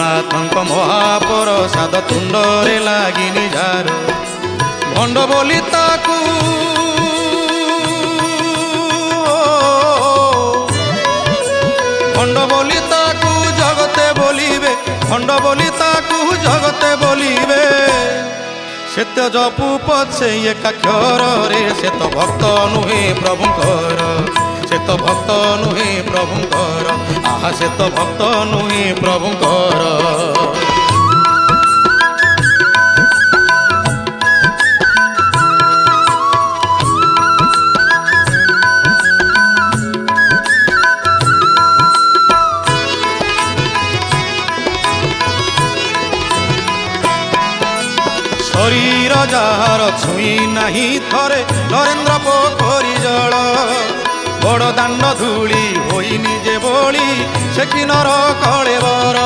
ଜଗନ୍ନାଥଙ୍କ ମହାପ୍ରସାଦ ତୁଣ୍ଡରେ ଲାଗିନି ଝାର ଭଣ୍ଡ ବୋଲି ତାକୁ ଭଣ୍ଡ ବୋଲି ତାକୁ ଜଗତେ ବୋଲିବେ ଭଣ୍ଡ ବୋଲି ତାକୁ ଜଗତେ ବୋଲିବେ ସେତ ଜପୁ ପଛେ ଏକାକ୍ଷରରେ ସେ ତ ଭକ୍ତ ନୁହେଁ ପ୍ରଭୁଙ୍କର ସେ ତ ଭକ୍ତ ନୁହେଁ ପ୍ରଭୁଙ୍କର ଆହା ସେ ତ ଭକ୍ତ ନୁହେଁ ପ୍ରଭୁଙ୍କର ଶରୀର ଯାହାର ଛୁଇଁ ନାହିଁ ଥରେ ନରେନ୍ଦ୍ର ପୋଖରୀ ଜଳ ବଡ଼ ଦାଣ୍ଡ ଧୂଳି ହୋଇନି ଯେ ବୋଳି ସେ କିନର କଳେବର